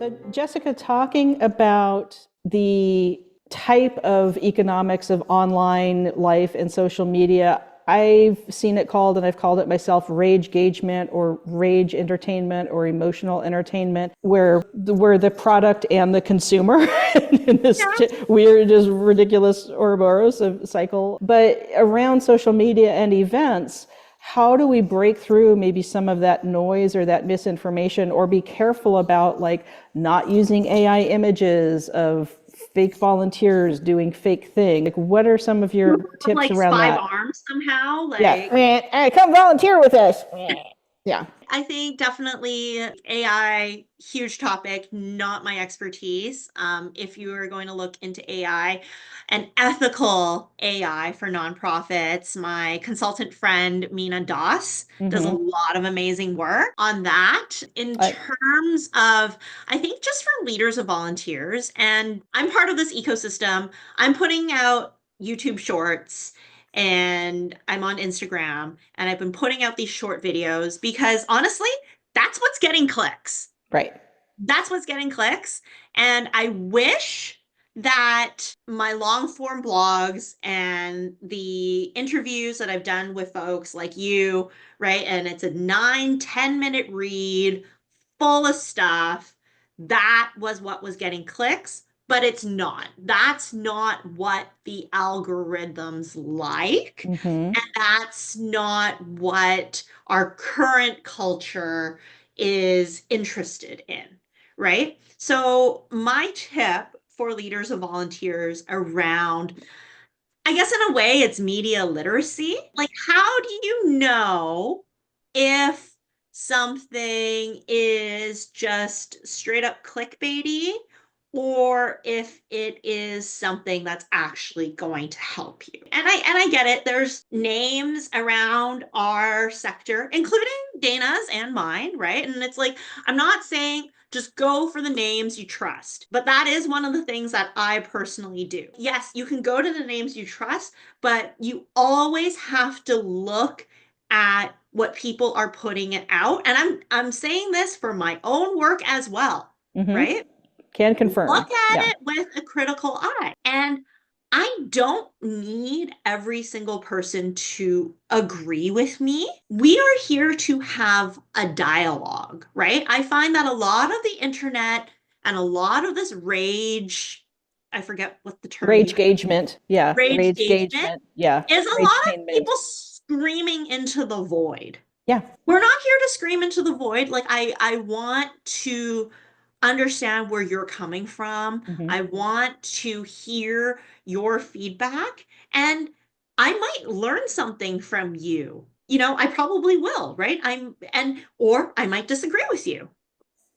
So, Jessica, talking about the type of economics of online life and social media, I've seen it called, and I've called it myself, rage-gagement or rage entertainment or emotional entertainment, where we're the product and the consumer in this Yeah. weird, just ridiculous Ouroboros of cycle. But around social media and events, how do we break through maybe some of that noise or that misinformation, or be careful about like not using AI images of fake volunteers doing fake things? Like, what are some of your tips Like around five that? arms somehow. Yeah. Like, Hey, come volunteer with us. Yeah. I think definitely AI, huge topic, not my expertise. If you are going to look into AI and ethical AI for nonprofits, my consultant friend Mina Das does a Mm-hmm. lot of amazing work on that in I, terms of, I think, just for leaders of volunteers. And I'm part of this ecosystem. I'm putting out YouTube shorts and I'm on Instagram and I've been putting out these short videos because honestly, that's what's getting clicks. right. That's what's getting clicks. And I wish that my long form blogs and the interviews that I've done with folks like you, right? And it's a 9, 10 minute read full of stuff. That was what was getting clicks, but it's not. That's not what the algorithms like. Mm-hmm. And that's not what our current culture is interested in, right? So, my tip for leaders and volunteers around, I guess in a way, it's media literacy. Like, how do you know if something is just straight up clickbaity or if it is something that's actually going to help you? And I get it. There's names around our sector, including Dana's and mine, right? And it's like, I'm not saying just go for the names you trust. But that is one of the things that I personally do. Yes, you can go to the names you trust, but you always have to look at what people are putting it out. And I'm saying this for my own work as well, Mm-hmm. right? Can confirm. Look at Yeah. it with a critical eye. And I don't need every single person to agree with me. We are here to have a dialogue, right? I find that a lot of the internet and a lot of this rage, I forget what the term you Rage have, gagement. Yeah. rage Rage engagement, gagement. Yeah. is a Rage lot of tainment. people screaming into the void. Yeah. We're not here to scream into the void. Like I want to understand where you're coming from. Mm-hmm. I want to hear your feedback and I might learn something from you. I probably will, right? Or I might disagree with you.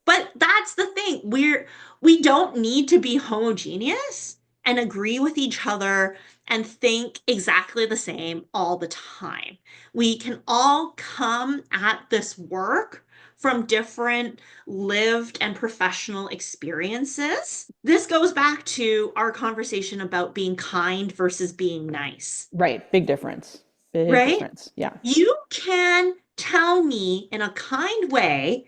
But that's the thing. We don't need to be homogeneous and agree with each other and think exactly the same all the time. We can all come at this work from different lived and professional experiences. This goes back to our conversation about being kind versus being nice, Right. Big difference. Big right? difference. Yeah. You can tell me in a kind way,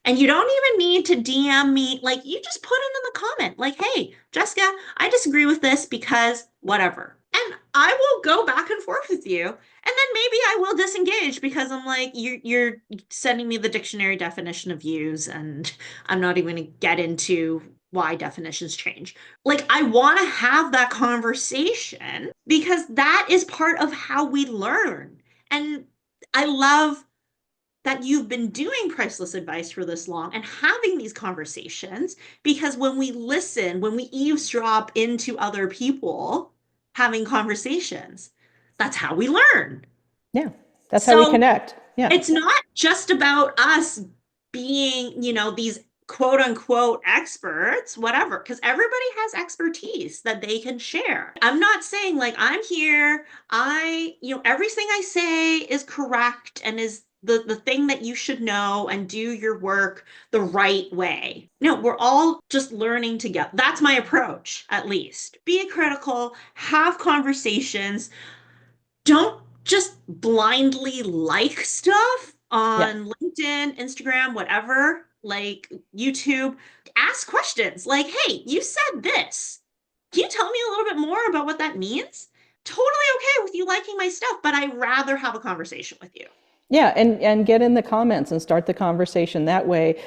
and you don't even need to DM me. Like, you just put it in the comment, like, hey, Jessica, I disagree with this because whatever. And I will go back and forth with you. And then maybe I will disengage because I'm like, you're sending me the dictionary definition of use, and I'm not even going to get into why definitions change. Like, I want to have that conversation because that is part of how we learn. And I love that you've been doing priceless advice for this long and having these conversations because when we listen, when we eavesdrop into other people having conversations, that's how we learn. Yeah. That's how we So connect. Yeah. it's not just about us being, these quote unquote experts, whatever, because everybody has expertise that they can share. I'm not saying like I'm here, everything I say is correct and is the thing that you should know and do your work the right way. No, we're all just learning together. That's my approach, at least. Be critical, have conversations, don't just blindly like stuff Yeah. on LinkedIn, Instagram, whatever. like YouTube, ask questions like, hey, you said this. Can you tell me a little bit more about what that means? Totally okay with you liking my stuff, but I'd rather have a conversation with you. Yeah, and get in the comments and start the conversation that way.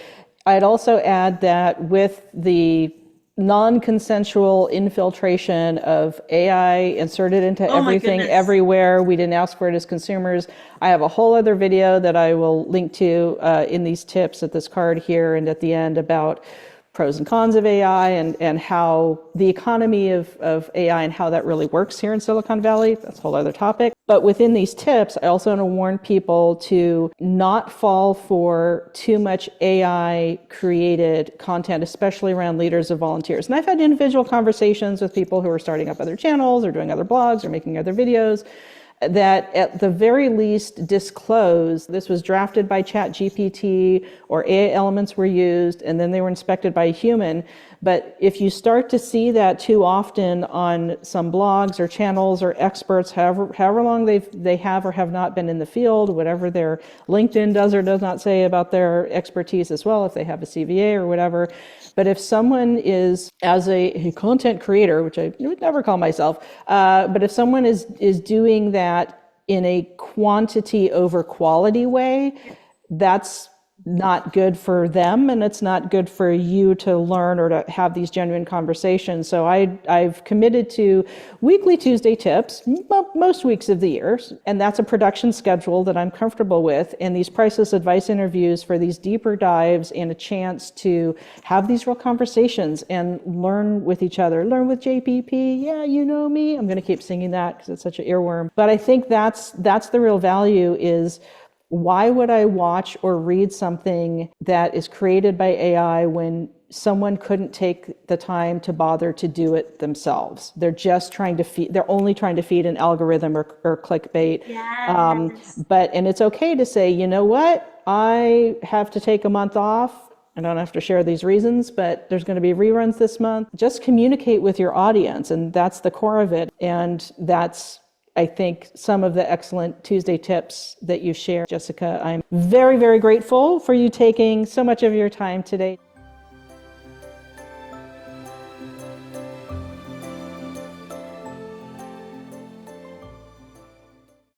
I'd also add that with the non-consensual infiltration of AI inserted into Oh my everything, goodness. everywhere, we didn't ask for it as consumers. I have a whole other video that I will link to in these tips at this card here and at the end about pros and cons of AI and how the economy of AI and how that really works here in Silicon Valley. That's a whole other topic. But within these tips, I also want to warn people to not fall for too much AI created content, especially around leaders of volunteers. And I've had individual conversations with people who are starting up other channels or doing other blogs or making other videos that at the very least disclose this was drafted by ChatGPT or AI elements were used and then they were inspected by a human. But if you start to see that too often on some blogs or channels or experts, however long they have or have not been in the field, whatever their LinkedIn does or does not say about their expertise as well, if they have a CVA or whatever. But if someone is, as a content creator, which I would never call myself, but if someone is doing that in a quantity over quality way, that's not good for them and it's not good for you to learn or to have these genuine conversations. So I've committed to weekly Tuesday tips most weeks of the year, and that's a production schedule that I'm comfortable with, and these priceless advice interviews for these deeper dives and a chance to have these real conversations and learn with each other. Learn with JPP, yeah, you know me. I'm going to keep singing that because it's such an earworm. But I think that's the real value is, why would I watch or read something that is created by AI when someone couldn't take the time to bother to do it themselves? They're just trying to they're only trying to feed an algorithm or clickbait. Yes. And it's okay to say, you know what? I have to take a month off. I don't have to share these reasons, but there's going to be reruns this month. Just communicate with your audience, and that's the core of it. And that's, I think, some of the excellent Tuesday tips that you share, Jessica. I'm very, very grateful for you taking so much of your time today.